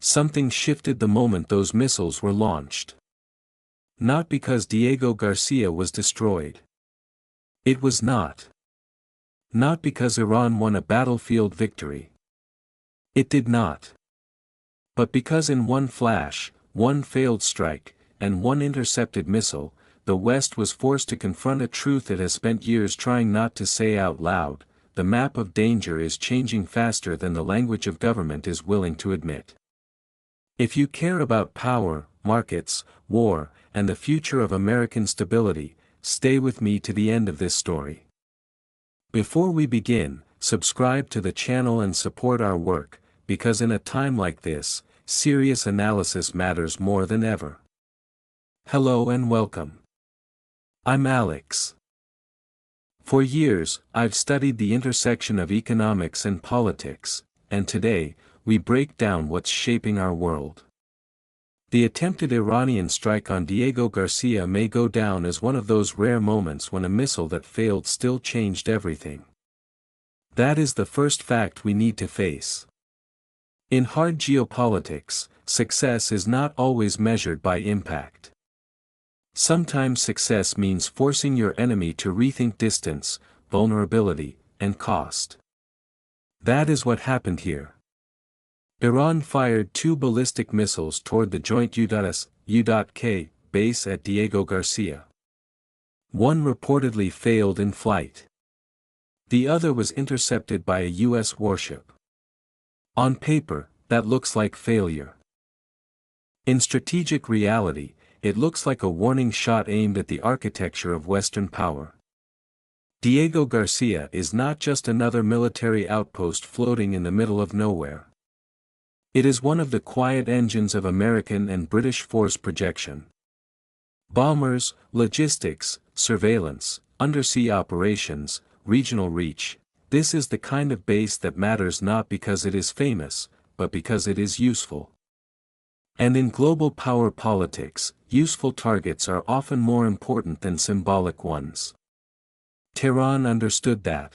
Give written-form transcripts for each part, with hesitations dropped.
Something shifted the moment those missiles were launched. Not because Diego Garcia was destroyed. It was not. Not because Iran won a battlefield victory. It did not. But because in one flash, one failed strike, and one intercepted missile, the West was forced to confront a truth it has spent years trying not to say out loud: the map of danger is changing faster than the language of government is willing to admit. If you care about power, markets, war, and the future of American stability, stay with me to the end of this story. Before we begin, subscribe to the channel and support our work, because in a time like this, serious analysis matters more than ever. Hello and welcome. I'm Alex. For years, I've studied the intersection of economics and politics, and today, we break down what's shaping our world. The attempted Iranian strike on Diego Garcia may go down as one of those rare moments when a missile that failed still changed everything. That is the first fact we need to face. In hard geopolitics, success is not always measured by impact. Sometimes success means forcing your enemy to rethink distance, vulnerability, and cost. That is what happened here. Iran fired 2 ballistic missiles toward the joint U.S.U.K base at Diego Garcia. One reportedly failed in flight. The other was intercepted by a U.S. warship. On paper, that looks like failure. In strategic reality, it looks like a warning shot aimed at the architecture of Western power. Diego Garcia is not just another military outpost floating in the middle of nowhere. It is one of the quiet engines of American and British force projection. Bombers, logistics, surveillance, undersea operations, regional reach. This is the kind of base that matters not because it is famous, but because it is useful. And in global power politics, useful targets are often more important than symbolic ones. Tehran understood that.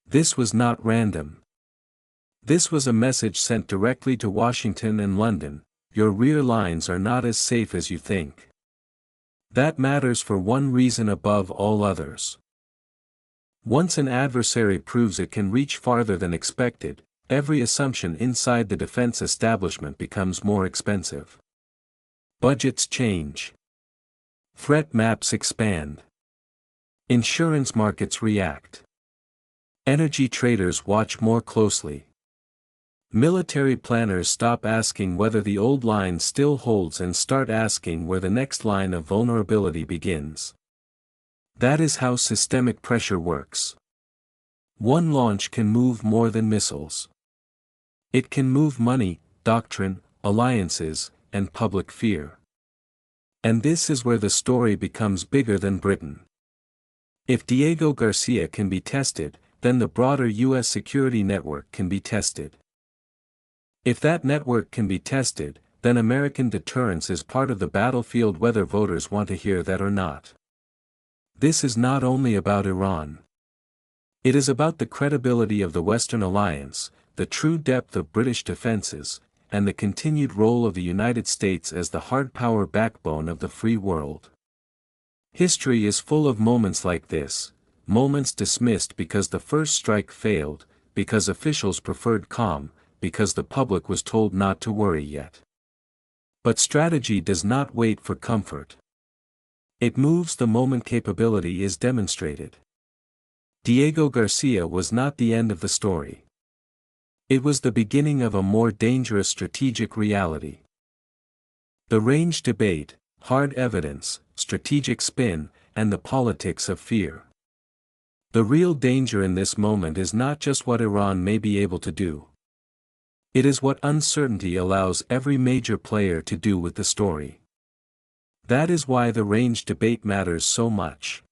This was not random. This was a message sent directly to Washington and London: your rear lines are not as safe as you think. That matters for one reason above all others. Once an adversary proves it can reach farther than expected, every assumption inside the defense establishment becomes more expensive. Budgets change. Threat maps expand. Insurance markets react. Energy traders watch more closely. Military planners stop asking whether the old line still holds and start asking where the next line of vulnerability begins. That is how systemic pressure works. One launch can move more than missiles. It can move money, doctrine, alliances, and public fear. And this is where the story becomes bigger than Britain. If Diego Garcia can be tested, then the broader U.S. security network can be tested. If that network can be tested, then American deterrence is part of the battlefield, whether voters want to hear that or not. This is not only about Iran. It is about the credibility of the Western alliance, the true depth of British defenses, and the continued role of the United States as the hard power backbone of the free world. History is full of moments like this, moments dismissed because the first strike failed, because officials preferred calm, because the public was told not to worry yet. But strategy does not wait for comfort. It moves the moment capability is demonstrated. Diego Garcia was not the end of the story. It was the beginning of a more dangerous strategic reality. The range debate, hard evidence, strategic spin, and the politics of fear. The real danger in this moment is not just what Iran may be able to do. It is what uncertainty allows every major player to do with the story. That is why the range debate matters so much.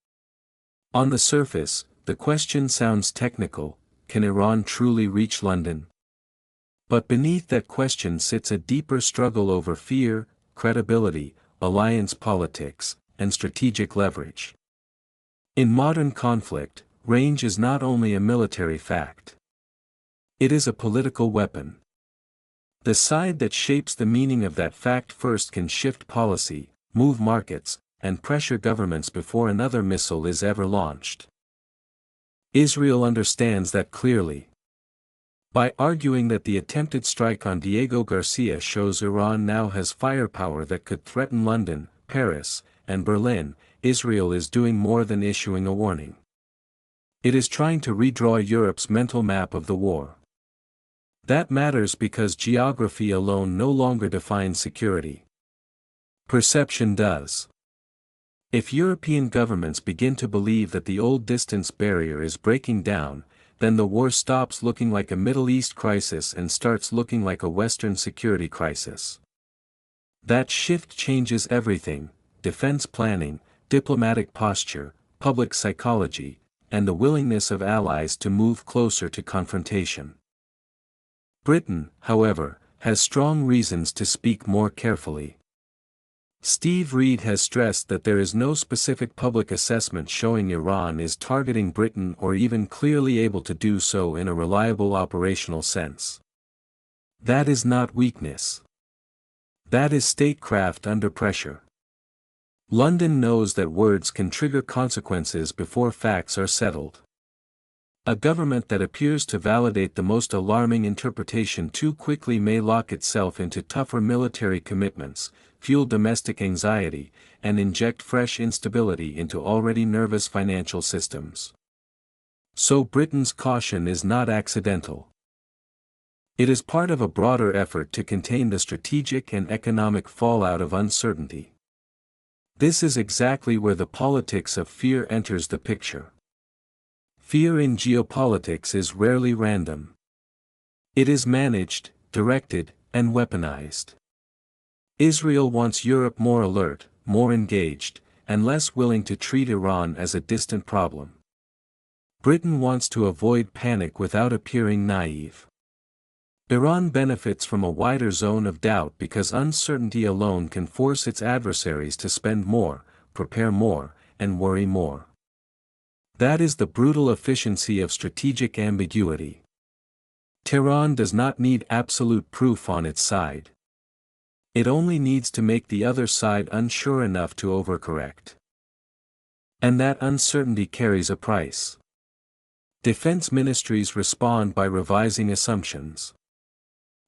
On the surface, the question sounds technical: can Iran truly reach London? But beneath that question sits a deeper struggle over fear, credibility, alliance politics, and strategic leverage. In modern conflict, range is not only a military fact. It is a political weapon. The side that shapes the meaning of that fact first can shift policy, move markets, and pressure governments before another missile is ever launched. Israel understands that clearly. By arguing that the attempted strike on Diego Garcia shows Iran now has firepower that could threaten London, Paris, and Berlin, Israel is doing more than issuing a warning. It is trying to redraw Europe's mental map of the war. That matters because geography alone no longer defines security. Perception does. If European governments begin to believe that the old distance barrier is breaking down, then the war stops looking like a Middle East crisis and starts looking like a Western security crisis. That shift changes everything: defense planning, diplomatic posture, public psychology, and the willingness of allies to move closer to confrontation. Britain, however, has strong reasons to speak more carefully. Steve Reed has stressed that there is no specific public assessment showing Iran is targeting Britain or even clearly able to do so in a reliable operational sense. That is not weakness. That is statecraft under pressure. London knows that words can trigger consequences before facts are settled. A government that appears to validate the most alarming interpretation too quickly may lock itself into tougher military commitments, fuel domestic anxiety, and inject fresh instability into already nervous financial systems. So Britain's caution is not accidental. It is part of a broader effort to contain the strategic and economic fallout of uncertainty. This is exactly where the politics of fear enters the picture. Fear in geopolitics is rarely random. It is managed, directed, and weaponized. Israel wants Europe more alert, more engaged, and less willing to treat Iran as a distant problem. Britain wants to avoid panic without appearing naive. Iran benefits from a wider zone of doubt because uncertainty alone can force its adversaries to spend more, prepare more, and worry more. That is the brutal efficiency of strategic ambiguity. Tehran does not need absolute proof on its side. It only needs to make the other side unsure enough to overcorrect. And that uncertainty carries a price. Defense ministries respond by revising assumptions.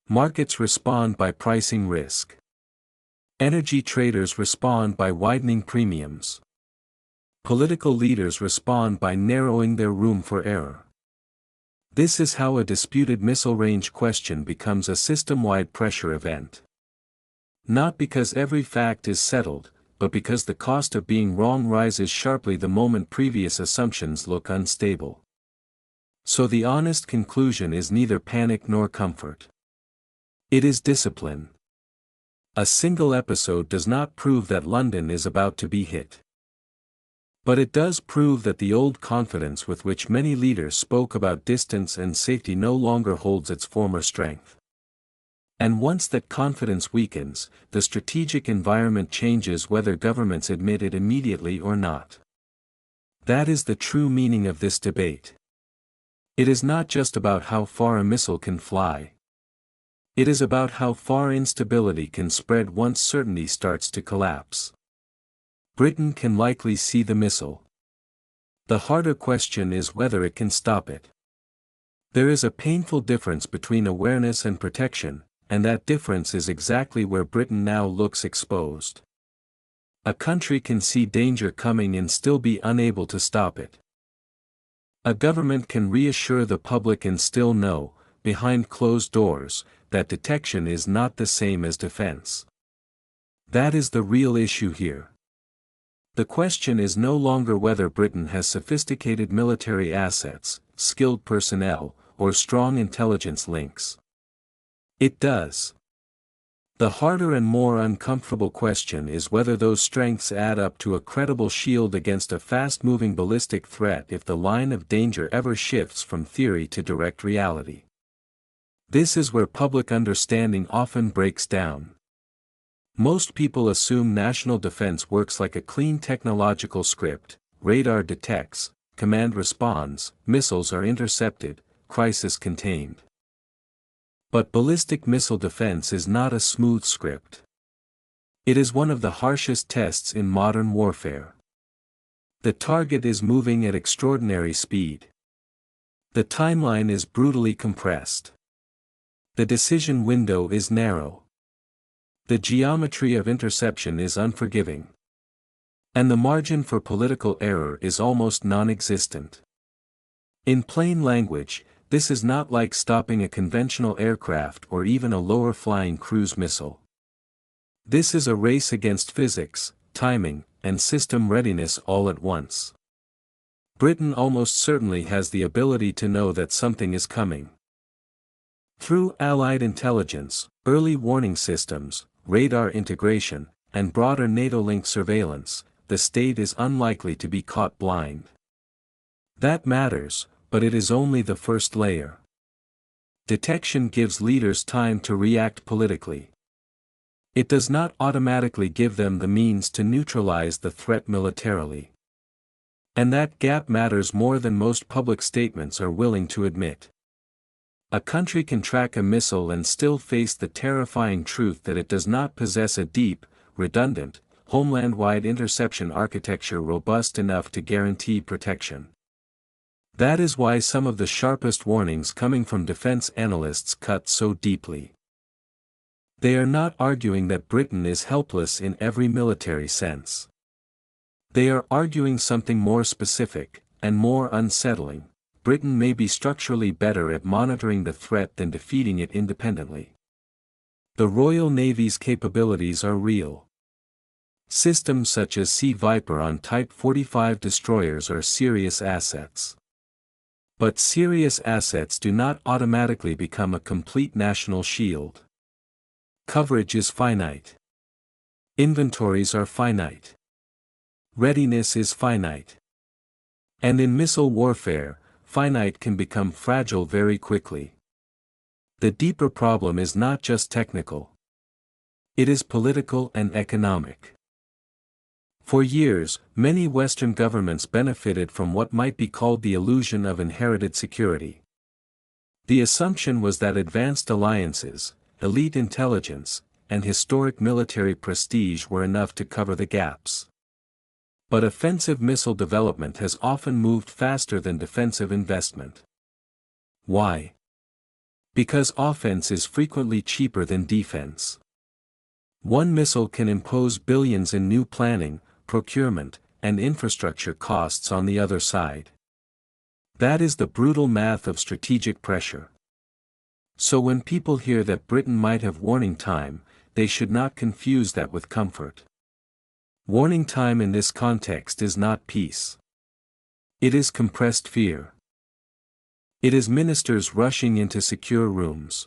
Markets respond by pricing risk. Energy traders respond by widening premiums. Political leaders respond by narrowing their room for error. This is how a disputed missile range question becomes a system-wide pressure event. Not because every fact is settled, but because the cost of being wrong rises sharply the moment previous assumptions look unstable. So the honest conclusion is neither panic nor comfort. It is discipline. A single episode does not prove that London is about to be hit. But it does prove that the old confidence with which many leaders spoke about distance and safety no longer holds its former strength. And once that confidence weakens, the strategic environment changes whether governments admit it immediately or not. That is the true meaning of this debate. It is not just about how far a missile can fly. It is about how far instability can spread once certainty starts to collapse. Britain can likely see the missile. The harder question is whether it can stop it. There is a painful difference between awareness and protection, and that difference is exactly where Britain now looks exposed. A country can see danger coming and still be unable to stop it. A government can reassure the public and still know, behind closed doors, that detection is not the same as defense. That is the real issue here. The question is no longer whether Britain has sophisticated military assets, skilled personnel, or strong intelligence links. It does. The harder and more uncomfortable question is whether those strengths add up to a credible shield against a fast-moving ballistic threat if the line of danger ever shifts from theory to direct reality. This is where public understanding often breaks down. Most people assume national defense works like a clean technological script: radar detects, command responds, missiles are intercepted, crisis contained. But ballistic missile defense is not a smooth script. It is one of the harshest tests in modern warfare. The target is moving at extraordinary speed. The timeline is brutally compressed. The decision window is narrow. The geometry of interception is unforgiving. And the margin for political error is almost non-existent. In plain language, this is not like stopping a conventional aircraft or even a lower-flying cruise missile. This is a race against physics, timing, and system readiness all at once. Britain almost certainly has the ability to know that something is coming. Through Allied intelligence, early warning systems, radar integration, and broader NATO-linked surveillance, the state is unlikely to be caught blind. That matters, but it is only the first layer. Detection gives leaders time to react politically. It does not automatically give them the means to neutralize the threat militarily. And that gap matters more than most public statements are willing to admit. A country can track a missile and still face the terrifying truth that it does not possess a deep, redundant, homeland-wide interception architecture robust enough to guarantee protection. That is why some of the sharpest warnings coming from defense analysts cut so deeply. They are not arguing that Britain is helpless in every military sense. They are arguing something more specific, and more unsettling. Britain may be structurally better at monitoring the threat than defeating it independently. The Royal Navy's capabilities are real. Systems such as Sea Viper on Type 45 destroyers are serious assets. But serious assets do not automatically become a complete national shield. Coverage is finite. Inventories are finite. Readiness is finite. And in missile warfare, finite can become fragile very quickly. The deeper problem is not just technical. It is political and economic. For years, many Western governments benefited from what might be called the illusion of inherited security. The assumption was that advanced alliances, elite intelligence, and historic military prestige were enough to cover the gaps. But offensive missile development has often moved faster than defensive investment. Why? Because offense is frequently cheaper than defense. One missile can impose billions in new planning, procurement, and infrastructure costs on the other side. That is the brutal math of strategic pressure. So when people hear that Britain might have warning time, they should not confuse that with comfort. Warning time in this context is not peace. It is compressed fear. It is ministers rushing into secure rooms.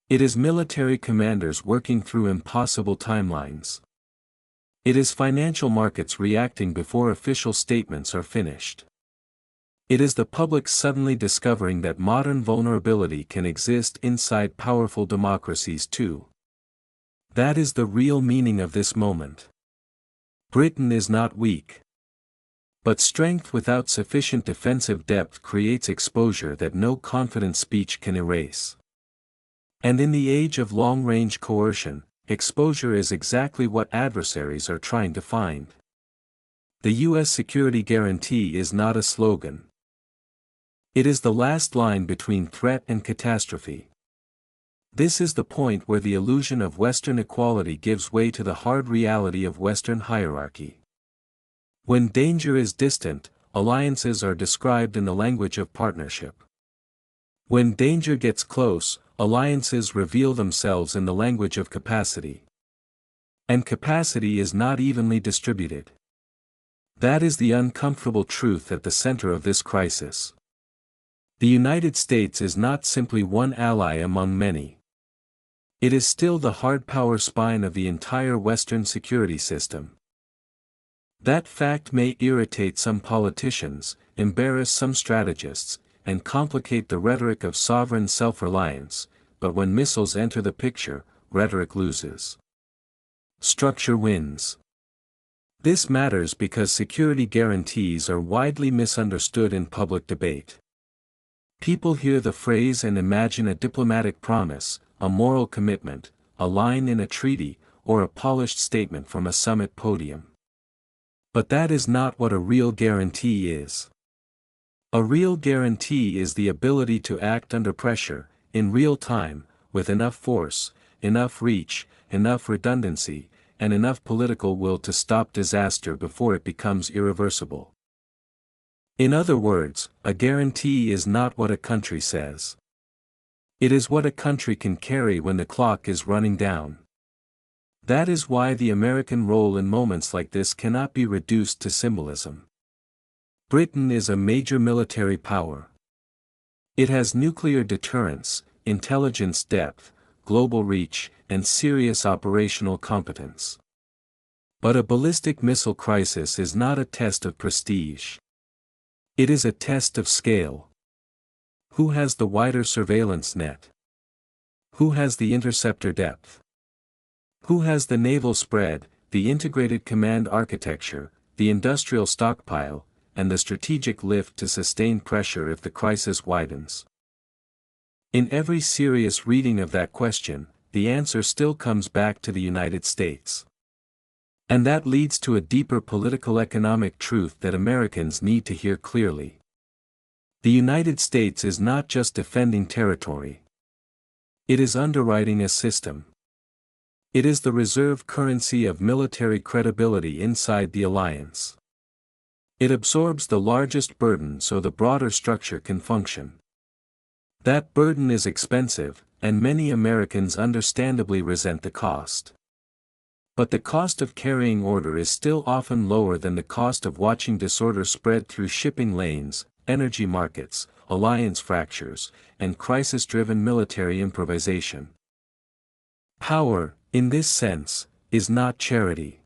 It is military commanders working through impossible timelines. It is financial markets reacting before official statements are finished. It is the public suddenly discovering that modern vulnerability can exist inside powerful democracies too. That is the real meaning of this moment. Britain is not weak. But strength without sufficient defensive depth creates exposure that no confident speech can erase. And in the age of long-range coercion, exposure is exactly what adversaries are trying to find. The U.S. security guarantee is not a slogan. It is the last line between threat and catastrophe. This is the point where the illusion of Western equality gives way to the hard reality of Western hierarchy. When danger is distant, alliances are described in the language of partnership. When danger gets close, alliances reveal themselves in the language of capacity. And capacity is not evenly distributed. That is the uncomfortable truth at the center of this crisis. The United States is not simply one ally among many. It is still the hard power spine of the entire Western security system. That fact may irritate some politicians, embarrass some strategists, and complicate the rhetoric of sovereign self-reliance, but when missiles enter the picture, rhetoric loses. Structure wins. This matters because security guarantees are widely misunderstood in public debate. People hear the phrase and imagine a diplomatic promise, a moral commitment, a line in a treaty, or a polished statement from a summit podium. But that is not what a real guarantee is. A real guarantee is the ability to act under pressure, in real time, with enough force, enough reach, enough redundancy, and enough political will to stop disaster before it becomes irreversible. In other words, a guarantee is not what a country says. It is what a country can carry when the clock is running down. That is why the American role in moments like this cannot be reduced to symbolism. Britain is a major military power. It has nuclear deterrence, intelligence depth, global reach, and serious operational competence. But a ballistic missile crisis is not a test of prestige. It is a test of scale. Who has the wider surveillance net? Who has the interceptor depth? Who has the naval spread, the integrated command architecture, the industrial stockpile, and the strategic lift to sustain pressure if the crisis widens? In every serious reading of that question, the answer still comes back to the United States. And that leads to a deeper political economic truth that Americans need to hear clearly. The United States is not just defending territory. It is underwriting a system. It is the reserve currency of military credibility inside the alliance. It absorbs the largest burden so the broader structure can function. That burden is expensive, and many Americans understandably resent the cost. But the cost of carrying order is still often lower than the cost of watching disorder spread through shipping lanes, energy markets, alliance fractures, and crisis-driven military improvisation. Power, in this sense, is not charity.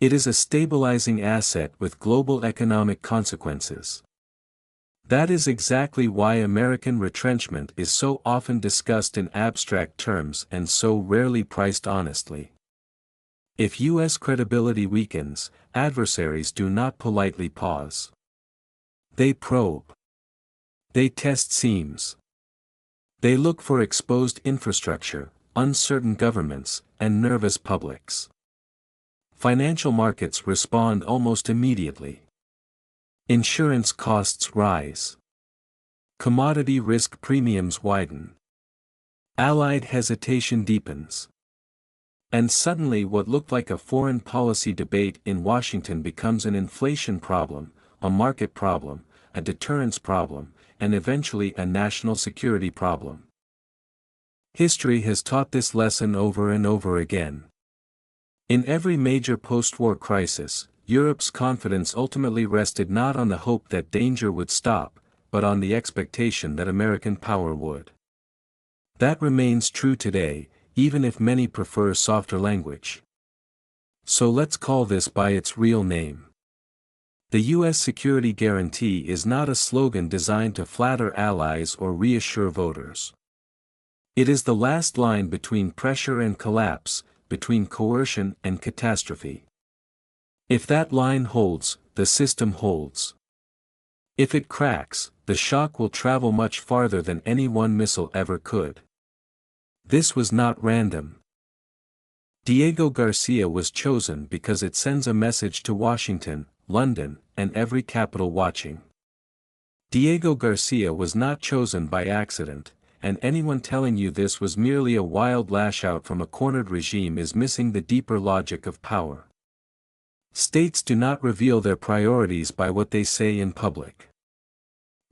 It is a stabilizing asset with global economic consequences. That is exactly why American retrenchment is so often discussed in abstract terms and so rarely priced honestly. If U.S. credibility weakens, adversaries do not politely pause. They probe. They test seams. They look for exposed infrastructure, uncertain governments, and nervous publics. Financial markets respond almost immediately. Insurance costs rise. Commodity risk premiums widen. Allied hesitation deepens. And suddenly what looked like a foreign policy debate in Washington becomes an inflation problem, a market problem, a deterrence problem, and eventually a national security problem. History has taught this lesson over and over again. In every major post-war crisis, Europe's confidence ultimately rested not on the hope that danger would stop, but on the expectation that American power would. That remains true today, even if many prefer softer language. So let's call this by its real name. The U.S. security guarantee is not a slogan designed to flatter allies or reassure voters. It is the last line between pressure and collapse, between coercion and catastrophe. If that line holds, the system holds. If it cracks, the shock will travel much farther than any one missile ever could. This was not random. Diego Garcia was chosen because it sends a message to Washington, London, and every capital watching. Diego Garcia was not chosen by accident, and anyone telling you this was merely a wild lash-out from a cornered regime is missing the deeper logic of power. States do not reveal their priorities by what they say in public.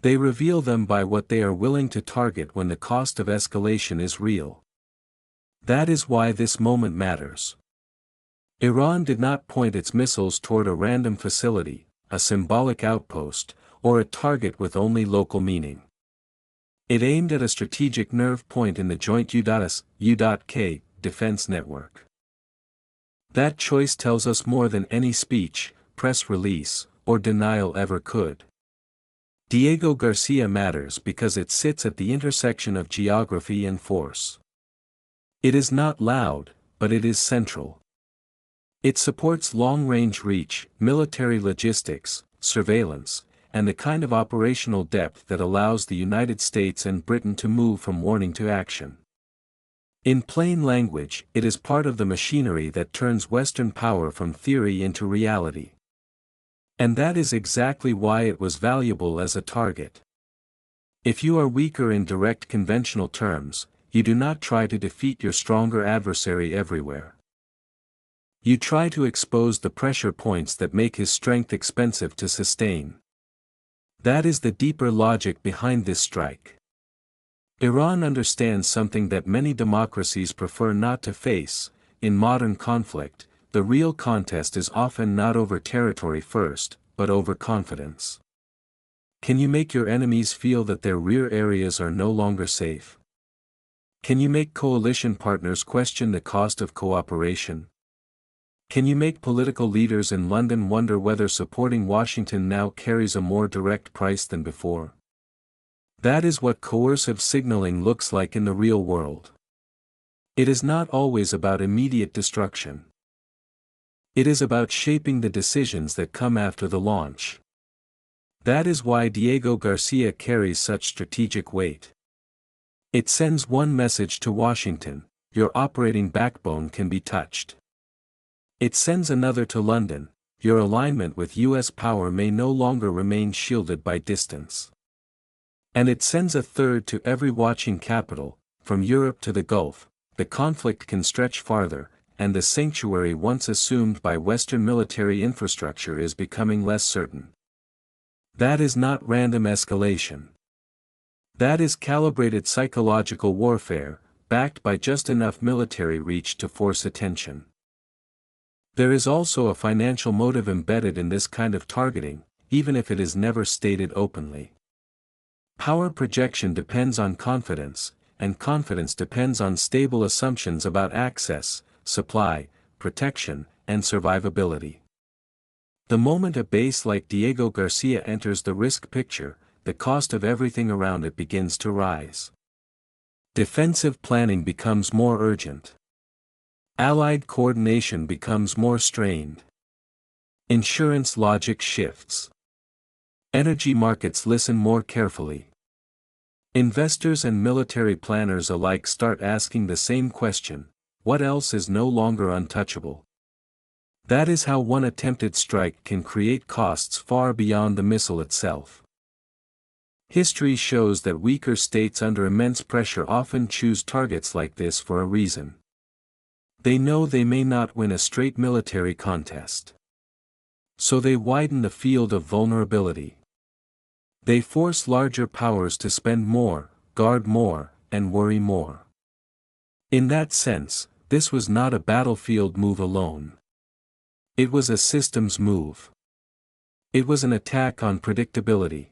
They reveal them by what they are willing to target when the cost of escalation is real. That is why this moment matters. Iran did not point its missiles toward a random facility, a symbolic outpost, or a target with only local meaning. It aimed at a strategic nerve point in the joint U.K. defense network. That choice tells us more than any speech, press release, or denial ever could. Diego Garcia matters because it sits at the intersection of geography and force. It is not loud, but it is central. It supports long-range reach, military logistics, surveillance, and the kind of operational depth that allows the United States and Britain to move from warning to action. In plain language, it is part of the machinery that turns Western power from theory into reality. And that is exactly why it was valuable as a target. If you are weaker in direct conventional terms, you do not try to defeat your stronger adversary everywhere. You try to expose the pressure points that make his strength expensive to sustain. That is the deeper logic behind this strike. Iran understands something that many democracies prefer not to face. In modern conflict, the real contest is often not over territory first, but over confidence. Can you make your enemies feel that their rear areas are no longer safe? Can you make coalition partners question the cost of cooperation? Can you make political leaders in London wonder whether supporting Washington now carries a more direct price than before? That is what coercive signaling looks like in the real world. It is not always about immediate destruction. It is about shaping the decisions that come after the launch. That is why Diego Garcia carries such strategic weight. It sends one message to Washington: your operating backbone can be touched. It sends another to London: your alignment with U.S. power may no longer remain shielded by distance. And it sends a third to every watching capital: from Europe to the Gulf, the conflict can stretch farther, and the sanctuary once assumed by Western military infrastructure is becoming less certain. That is not random escalation. That is calibrated psychological warfare, backed by just enough military reach to force attention. There is also a financial motive embedded in this kind of targeting, even if it is never stated openly. Power projection depends on confidence, and confidence depends on stable assumptions about access, supply, protection, and survivability. The moment a base like Diego Garcia enters the risk picture, the cost of everything around it begins to rise. Defensive planning becomes more urgent. Allied coordination becomes more strained. Insurance logic shifts. Energy markets listen more carefully. Investors and military planners alike start asking the same question: what else is no longer untouchable? That is how one attempted strike can create costs far beyond the missile itself. History shows that weaker states under immense pressure often choose targets like this for a reason. They know they may not win a straight military contest. So they widen the field of vulnerability. They force larger powers to spend more, guard more, and worry more. In that sense, this was not a battlefield move alone. It was a systems move. It was an attack on predictability.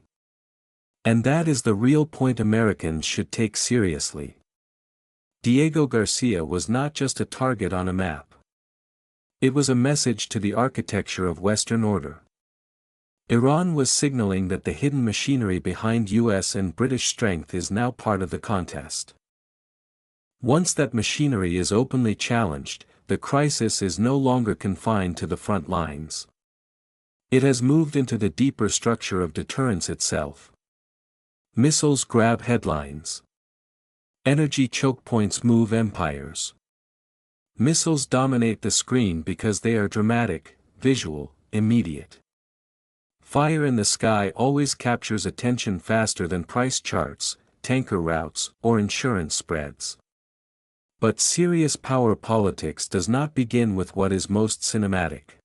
And that is the real point Americans should take seriously. Diego Garcia was not just a target on a map. It was a message to the architecture of Western order. Iran was signaling that the hidden machinery behind U.S. and British strength is now part of the contest. Once that machinery is openly challenged, the crisis is no longer confined to the front lines. It has moved into the deeper structure of deterrence itself. Missiles grab headlines. Energy choke points move empires. Missiles dominate the screen because they are dramatic, visual, immediate. Fire in the sky always captures attention faster than price charts, tanker routes, or insurance spreads. But serious power politics does not begin with what is most cinematic.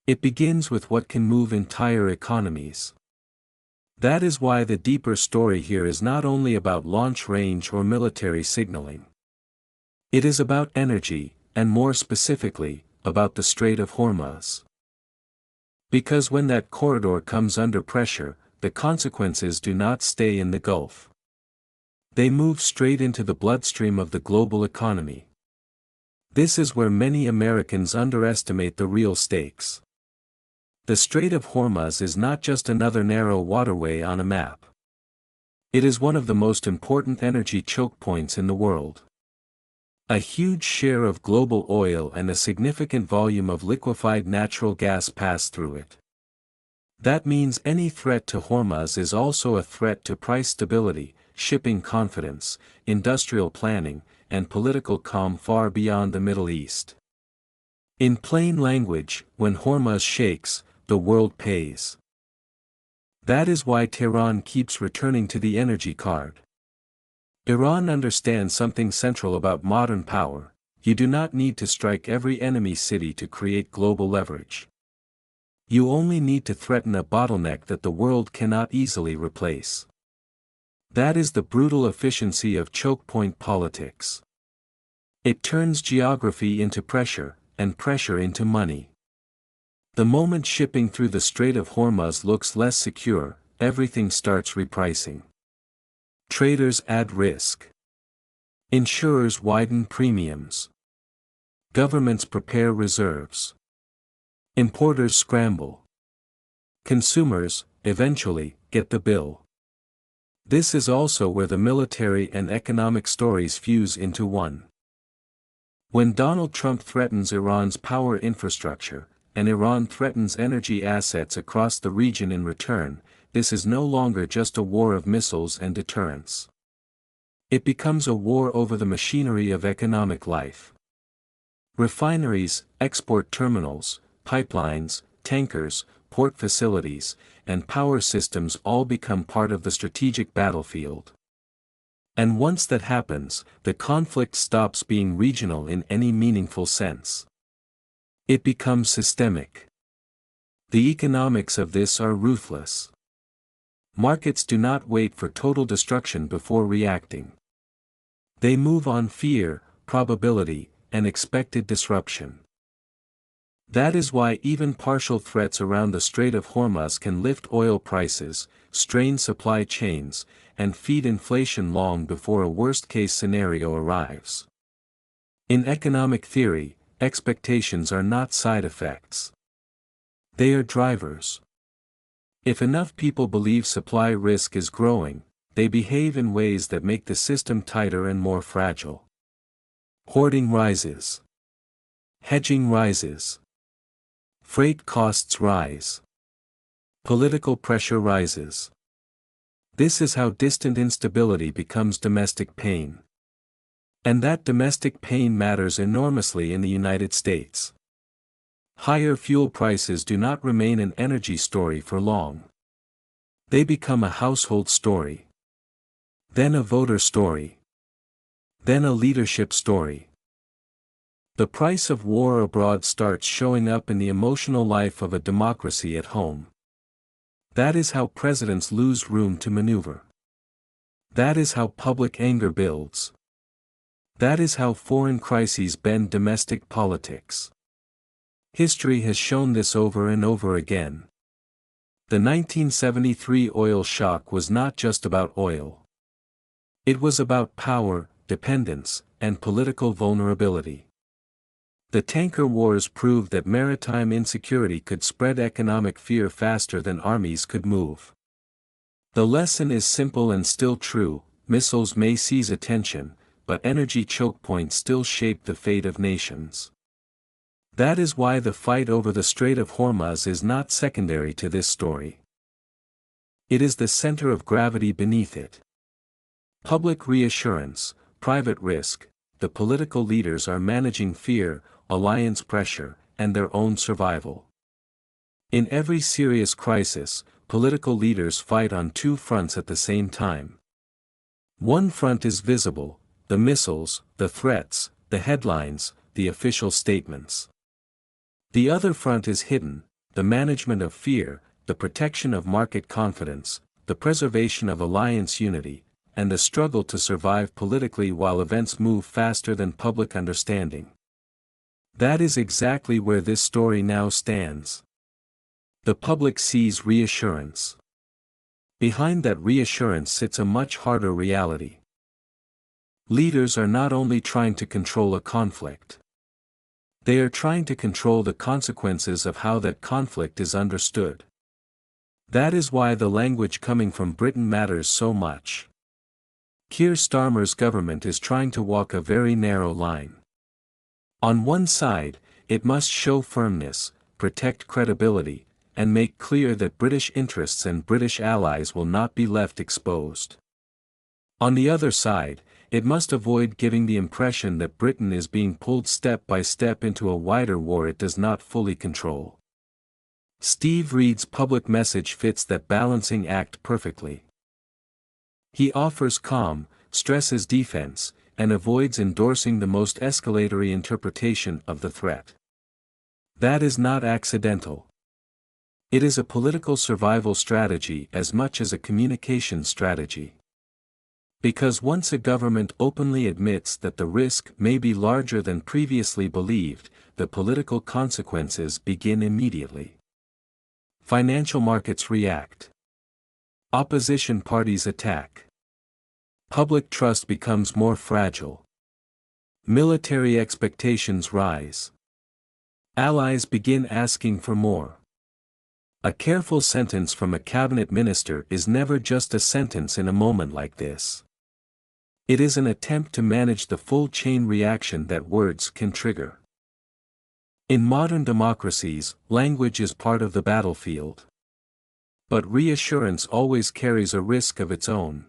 It begins with what can move entire economies. That is why the deeper story here is not only about launch range or military signaling. It is about energy, and more specifically, about the Strait of Hormuz. Because when that corridor comes under pressure, the consequences do not stay in the Gulf. They move straight into the bloodstream of the global economy. This is where many Americans underestimate the real stakes. The Strait of Hormuz is not just another narrow waterway on a map. It is one of the most important energy choke points in the world. A huge share of global oil and a significant volume of liquefied natural gas pass through it. That means any threat to Hormuz is also a threat to price stability, shipping confidence, industrial planning, and political calm far beyond the Middle East. In plain language, when Hormuz shakes, the world pays. That is why Tehran keeps returning to the energy card. Iran understands something central about modern power: you do not need to strike every enemy city to create global leverage. You only need to threaten a bottleneck that the world cannot easily replace. That is the brutal efficiency of choke point politics. It turns geography into pressure, and pressure into money. The moment shipping through the Strait of Hormuz looks less secure, everything starts repricing. Traders add risk. Insurers widen premiums. Governments prepare reserves. Importers scramble. Consumers, eventually, get the bill. This is also where the military and economic stories fuse into one. When Donald Trump threatens Iran's power infrastructure, and Iran threatens energy assets across the region in return, this is no longer just a war of missiles and deterrence. It becomes a war over the machinery of economic life. Refineries, export terminals, pipelines, tankers, port facilities, and power systems all become part of the strategic battlefield. And once that happens, the conflict stops being regional in any meaningful sense. It becomes systemic. The economics of this are ruthless. Markets do not wait for total destruction before reacting. They move on fear, probability, and expected disruption. That is why even partial threats around the Strait of Hormuz can lift oil prices, strain supply chains, and feed inflation long before a worst-case scenario arrives. In economic theory, expectations are not side effects. They are drivers. If enough people believe supply risk is growing, they behave in ways that make the system tighter and more fragile. Hoarding rises. Hedging rises. Freight costs rise. Political pressure rises. This is how distant instability becomes domestic pain. And that domestic pain matters enormously in the United States. Higher fuel prices do not remain an energy story for long. They become a household story. Then a voter story. Then a leadership story. The price of war abroad starts showing up in the emotional life of a democracy at home. That is how presidents lose room to maneuver. That is how public anger builds. That is how foreign crises bend domestic politics. History has shown this over and over again. The 1973 oil shock was not just about oil. It was about power, dependence, and political vulnerability. The tanker wars proved that maritime insecurity could spread economic fear faster than armies could move. The lesson is simple and still true: missiles may seize attention, but energy choke points still shape the fate of nations. That is why the fight over the Strait of Hormuz is not secondary to this story. It is the center of gravity beneath it. Public reassurance, private risk, the political leaders are managing fear, alliance pressure, and their own survival. In every serious crisis, political leaders fight on two fronts at the same time. One front is visible: the missiles, the threats, the headlines, the official statements. The other front is hidden: the management of fear, the protection of market confidence, the preservation of alliance unity, and the struggle to survive politically while events move faster than public understanding. That is exactly where this story now stands. The public sees reassurance. Behind that reassurance sits a much harder reality. Leaders are not only trying to control a conflict. They are trying to control the consequences of how that conflict is understood. That is why the language coming from Britain matters so much. Keir Starmer's government is trying to walk a very narrow line. On one side, it must show firmness, protect credibility, and make clear that British interests and British allies will not be left exposed. On the other side, it must avoid giving the impression that Britain is being pulled step by step into a wider war it does not fully control. Steve Reed's public message fits that balancing act perfectly. He offers calm, stresses defense, and avoids endorsing the most escalatory interpretation of the threat. That is not accidental. It is a political survival strategy as much as a communication strategy. Because once a government openly admits that the risk may be larger than previously believed, the political consequences begin immediately. Financial markets react. Opposition parties attack. Public trust becomes more fragile. Military expectations rise. Allies begin asking for more. A careful sentence from a cabinet minister is never just a sentence in a moment like this. It is an attempt to manage the full chain reaction that words can trigger. In modern democracies, language is part of the battlefield. But reassurance always carries a risk of its own.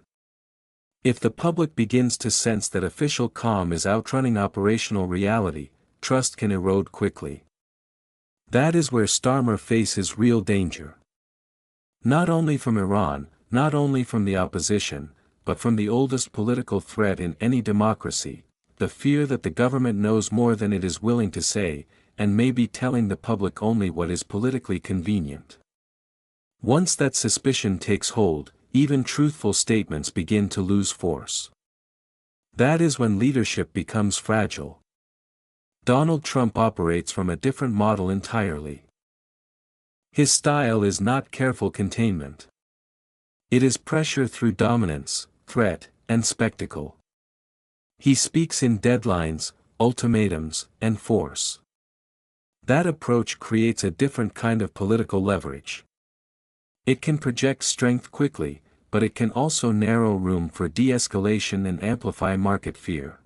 If the public begins to sense that official calm is outrunning operational reality, trust can erode quickly. That is where Starmer faces real danger. Not only from Iran, not only from the opposition, but from the oldest political threat in any democracy, the fear that the government knows more than it is willing to say, and may be telling the public only what is politically convenient. Once that suspicion takes hold, even truthful statements begin to lose force. That is when leadership becomes fragile. Donald Trump operates from a different model entirely. His style is not careful containment. It is pressure through dominance, threat, and spectacle. He speaks in deadlines, ultimatums, and force. That approach creates a different kind of political leverage. It can project strength quickly, but it can also narrow room for de-escalation and amplify market fear.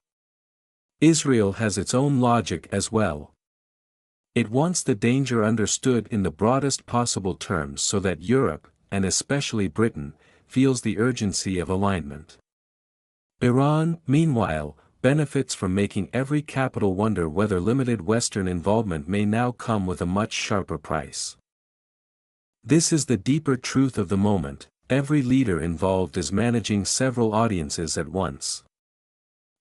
Israel has its own logic as well. It wants the danger understood in the broadest possible terms so that Europe, and especially Britain, feels the urgency of alignment. Iran, meanwhile, benefits from making every capital wonder whether limited Western involvement may now come with a much sharper price. This is the deeper truth of the moment: every leader involved is managing several audiences at once.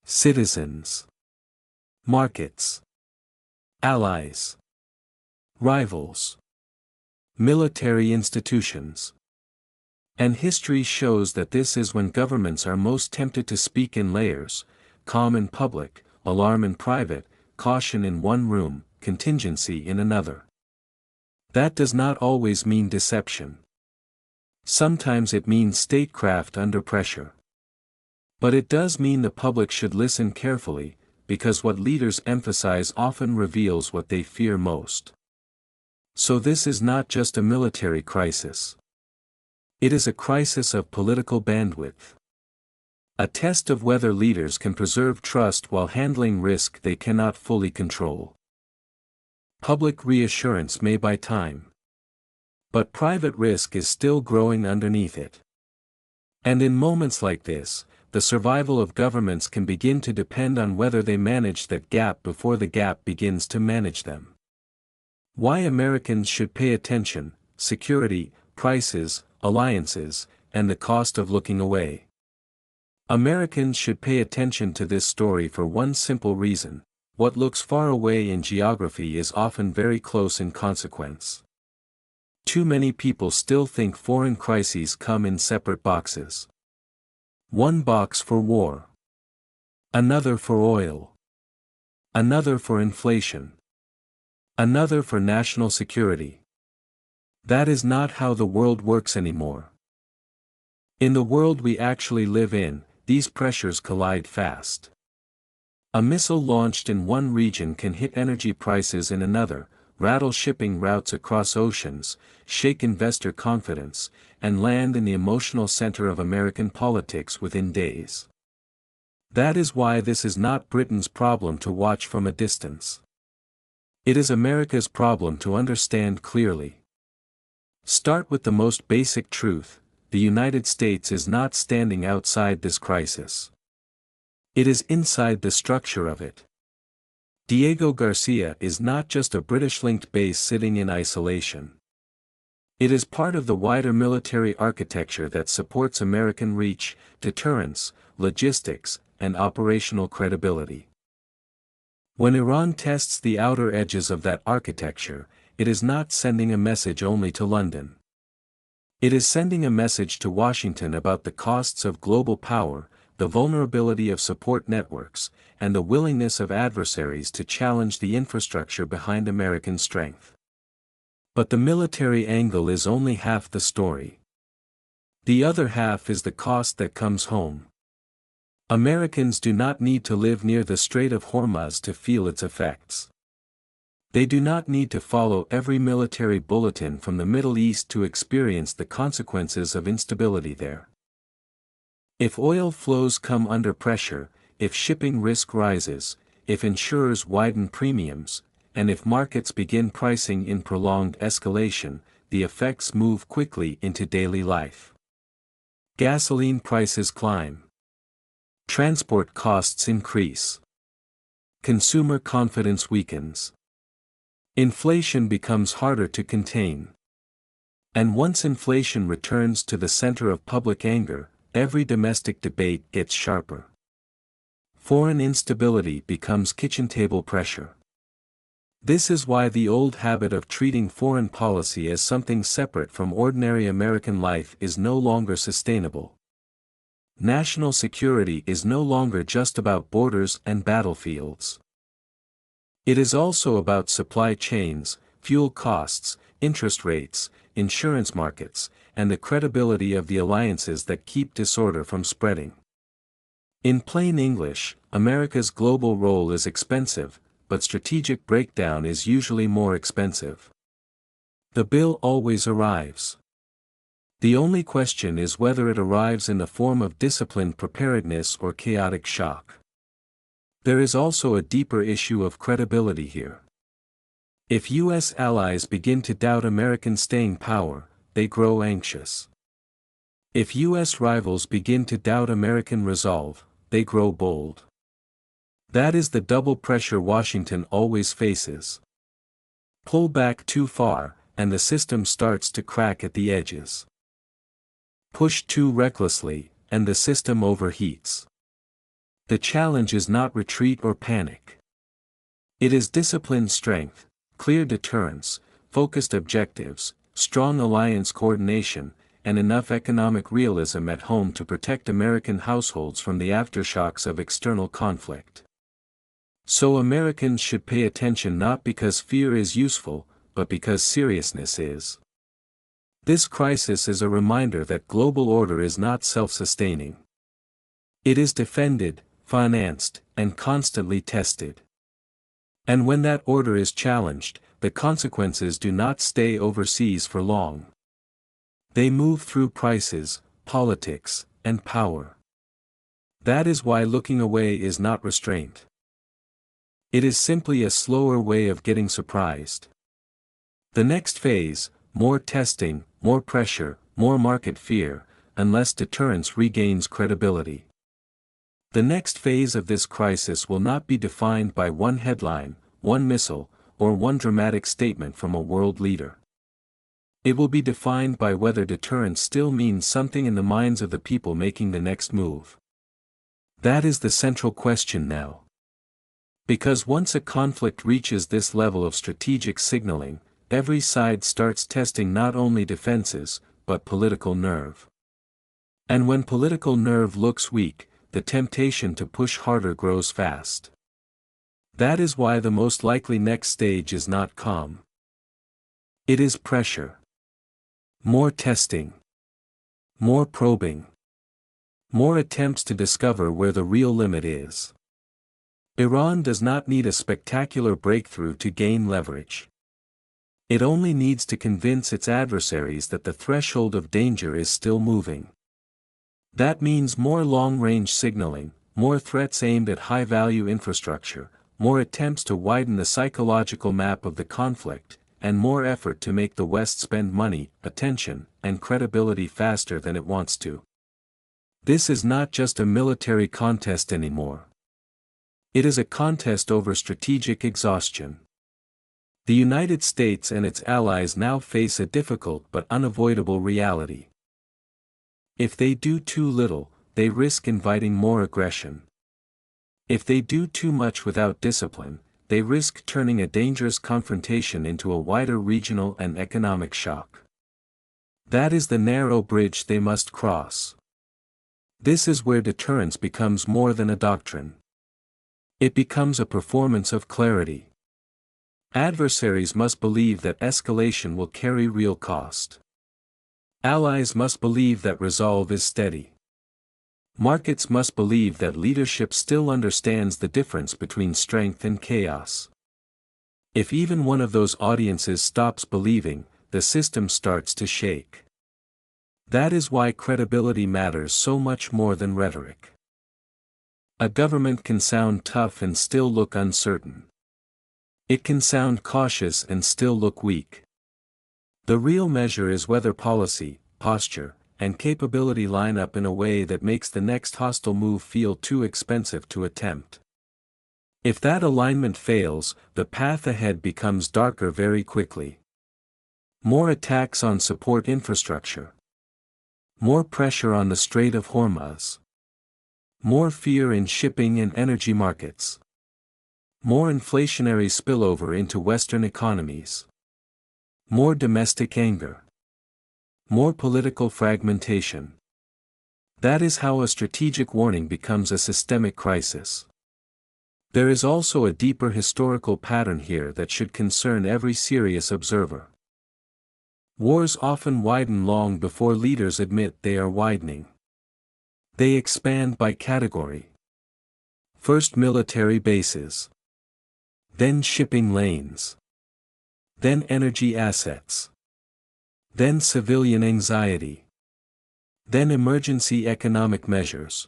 Citizens, markets, allies, rivals, military institutions. And history shows that this is when governments are most tempted to speak in layers: calm in public, alarm in private, caution in one room, contingency in another. That does not always mean deception. Sometimes it means statecraft under pressure. But it does mean the public should listen carefully, because what leaders emphasize often reveals what they fear most. So this is not just a military crisis. It is a crisis of political bandwidth. A test of whether leaders can preserve trust while handling risk they cannot fully control. Public reassurance may buy time. But private risk is still growing underneath it. And in moments like this, the survival of governments can begin to depend on whether they manage that gap before the gap begins to manage them. Why Americans should pay attention: security, prices, alliances, and the cost of looking away. Americans should pay attention to this story for one simple reason: what looks far away in geography is often very close in consequence. Too many people still think foreign crises come in separate boxes. One box for war. Another for oil. Another for inflation. Another for national security. That is not how the world works anymore. In the world we actually live in, these pressures collide fast. A missile launched in one region can hit energy prices in another, rattle shipping routes across oceans, shake investor confidence, and land in the emotional center of American politics within days. That is why this is not Britain's problem to watch from a distance. It is America's problem to understand clearly. Start with the most basic truth: the United States is not standing outside this crisis. It is inside the structure of it. Diego Garcia is not just a British-linked base sitting in isolation. It is part of the wider military architecture that supports American reach, deterrence, logistics, and operational credibility. When Iran tests the outer edges of that architecture, it is not sending a message only to London. It is sending a message to Washington about the costs of global power, the vulnerability of support networks, and the willingness of adversaries to challenge the infrastructure behind American strength. But the military angle is only half the story. The other half is the cost that comes home. Americans do not need to live near the Strait of Hormuz to feel its effects. They do not need to follow every military bulletin from the Middle East to experience the consequences of instability there. If oil flows come under pressure, if shipping risk rises, if insurers widen premiums, and if markets begin pricing in prolonged escalation, the effects move quickly into daily life. Gasoline prices climb. Transport costs increase. Consumer confidence weakens. Inflation becomes harder to contain. And once inflation returns to the center of public anger, every domestic debate gets sharper. Foreign instability becomes kitchen table pressure. This is why the old habit of treating foreign policy as something separate from ordinary American life is no longer sustainable. National security is no longer just about borders and battlefields. It is also about supply chains, fuel costs, interest rates, insurance markets, and the credibility of the alliances that keep disorder from spreading. In plain English, America's global role is expensive, but strategic breakdown is usually more expensive. The bill always arrives. The only question is whether it arrives in the form of disciplined preparedness or chaotic shock. There is also a deeper issue of credibility here. If U.S. allies begin to doubt American staying power, they grow anxious. If U.S. rivals begin to doubt American resolve, they grow bold. That is the double pressure Washington always faces. Pull back too far, and the system starts to crack at the edges. Push too recklessly, and the system overheats. The challenge is not retreat or panic. It is disciplined strength, clear deterrence, focused objectives, strong alliance coordination, and enough economic realism at home to protect American households from the aftershocks of external conflict. So Americans should pay attention not because fear is useful, but because seriousness is. This crisis is a reminder that global order is not self-sustaining. It is defended, financed, and constantly tested. And when that order is challenged, the consequences do not stay overseas for long. They move through prices, politics, and power. That is why looking away is not restraint. It is simply a slower way of getting surprised. The next phase, more testing, more pressure, more market fear, unless deterrence regains credibility. The next phase of this crisis will not be defined by one headline, one missile, or one dramatic statement from a world leader. It will be defined by whether deterrence still means something in the minds of the people making the next move. That is the central question now. Because once a conflict reaches this level of strategic signaling, every side starts testing not only defenses, but political nerve. And when political nerve looks weak, the temptation to push harder grows fast. That is why the most likely next stage is not calm. It is pressure. More testing. More probing. More attempts to discover where the real limit is. Iran does not need a spectacular breakthrough to gain leverage. It only needs to convince its adversaries that the threshold of danger is still moving. That means more long-range signaling, more threats aimed at high-value infrastructure, more attempts to widen the psychological map of the conflict, and more effort to make the West spend money, attention, and credibility faster than it wants to. This is not just a military contest anymore. It is a contest over strategic exhaustion. The United States and its allies now face a difficult but unavoidable reality. If they do too little, they risk inviting more aggression. If they do too much without discipline, they risk turning a dangerous confrontation into a wider regional and economic shock. That is the narrow bridge they must cross. This is where deterrence becomes more than a doctrine. It becomes a performance of clarity. Adversaries must believe that escalation will carry real cost. Allies must believe that resolve is steady. Markets must believe that leadership still understands the difference between strength and chaos. If even one of those audiences stops believing, the system starts to shake. That is why credibility matters so much more than rhetoric. A government can sound tough and still look uncertain. It can sound cautious and still look weak. The real measure is whether policy, posture, and capability line up in a way that makes the next hostile move feel too expensive to attempt. If that alignment fails, the path ahead becomes darker very quickly. More attacks on support infrastructure. More pressure on the Strait of Hormuz. More fear in shipping and energy markets. More inflationary spillover into Western economies. More domestic anger. More political fragmentation. That is how a strategic warning becomes a systemic crisis. There is also a deeper historical pattern here that should concern every serious observer. Wars often widen long before leaders admit they are widening. They expand by category. First military bases. Then shipping lanes. Then energy assets. Then civilian anxiety. Then emergency economic measures.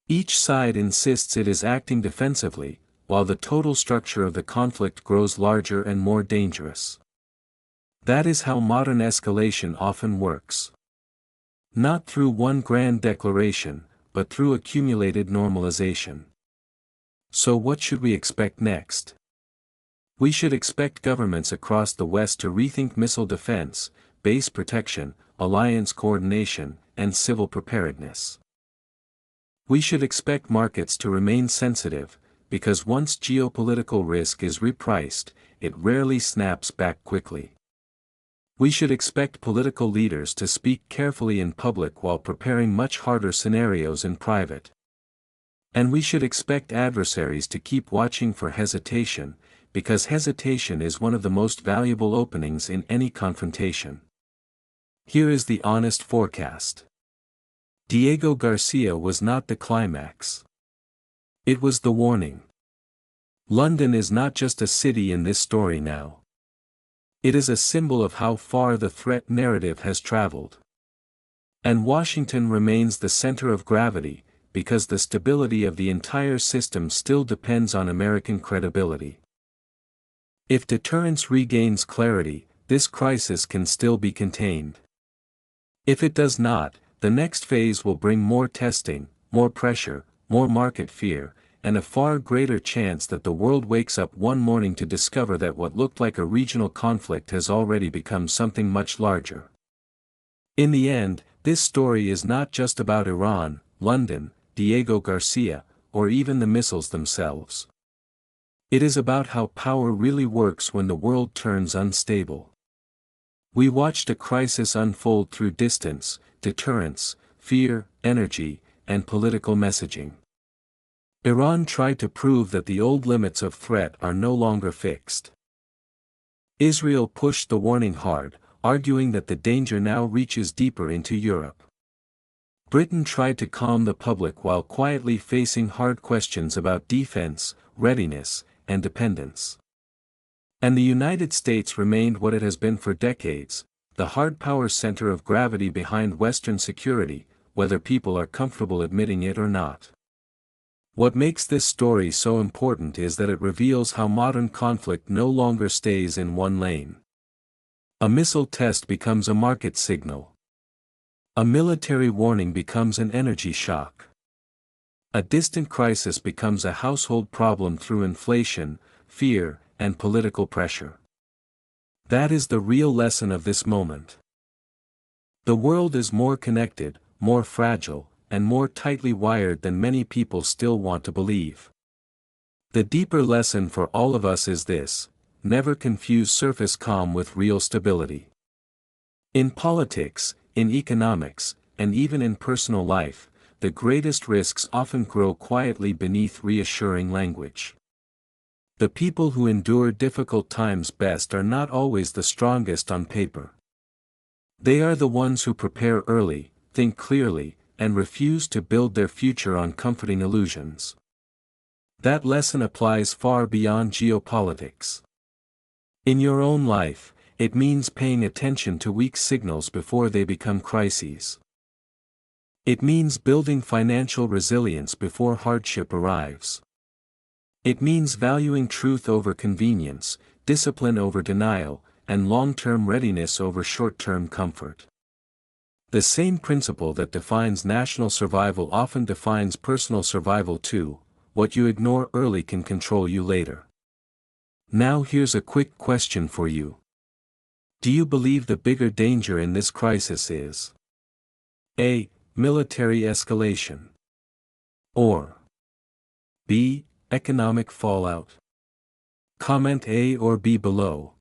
Each side insists it is acting defensively, while the total structure of the conflict grows larger and more dangerous. That is how modern escalation often works. Not through one grand declaration, but through accumulated normalization. So what should we expect next? We should expect governments across the West to rethink missile defense, base protection, alliance coordination, and civil preparedness. We should expect markets to remain sensitive, because once geopolitical risk is repriced, it rarely snaps back quickly. We should expect political leaders to speak carefully in public while preparing much harder scenarios in private. And we should expect adversaries to keep watching for hesitation, because hesitation is one of the most valuable openings in any confrontation. Here is the honest forecast. Diego Garcia was not the climax. It was the warning. London is not just a city in this story now. It is a symbol of how far the threat narrative has traveled. And Washington remains the center of gravity, because the stability of the entire system still depends on American credibility. If deterrence regains clarity, this crisis can still be contained. If it does not, the next phase will bring more testing, more pressure, more market fear, and a far greater chance that the world wakes up one morning to discover that what looked like a regional conflict has already become something much larger. In the end, this story is not just about Iran, London, Diego Garcia, or even the missiles themselves. It is about how power really works when the world turns unstable. We watched a crisis unfold through distance, deterrence, fear, energy, and political messaging. Iran tried to prove that the old limits of threat are no longer fixed. Israel pushed the warning hard, arguing that the danger now reaches deeper into Europe. Britain tried to calm the public while quietly facing hard questions about defense, readiness, and dependence. And the United States remained what it has been for decades, the hard power center of gravity behind Western security, whether people are comfortable admitting it or not. What makes this story so important is that it reveals how modern conflict no longer stays in one lane. A missile test becomes a market signal. A military warning becomes an energy shock. A distant crisis becomes a household problem through inflation, fear, and political pressure. That is the real lesson of this moment. The world is more connected, more fragile, and more tightly wired than many people still want to believe. The deeper lesson for all of us is this: never confuse surface calm with real stability. In politics, in economics, and even in personal life, the greatest risks often grow quietly beneath reassuring language. The people who endure difficult times best are not always the strongest on paper. They are the ones who prepare early, think clearly, and refuse to build their future on comforting illusions. That lesson applies far beyond geopolitics. In your own life, it means paying attention to weak signals before they become crises. It means building financial resilience before hardship arrives. It means valuing truth over convenience, discipline over denial, and long-term readiness over short-term comfort. The same principle that defines national survival often defines personal survival too: what you ignore early can control you later. Now here's a quick question for you. Do you believe the bigger danger in this crisis is A. Military escalation, or B. Economic fallout? Comment A or B below.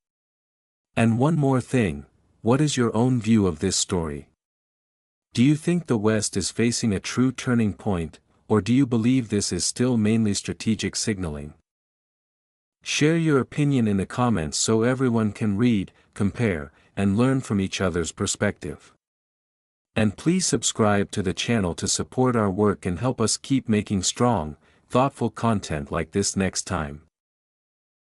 And one more thing, what is your own view of this story? Do you think the West is facing a true turning point, or do you believe this is still mainly strategic signaling? Share your opinion in the comments so everyone can read, compare, and learn from each other's perspective. And please subscribe to the channel to support our work and help us keep making strong, thoughtful content like this next time.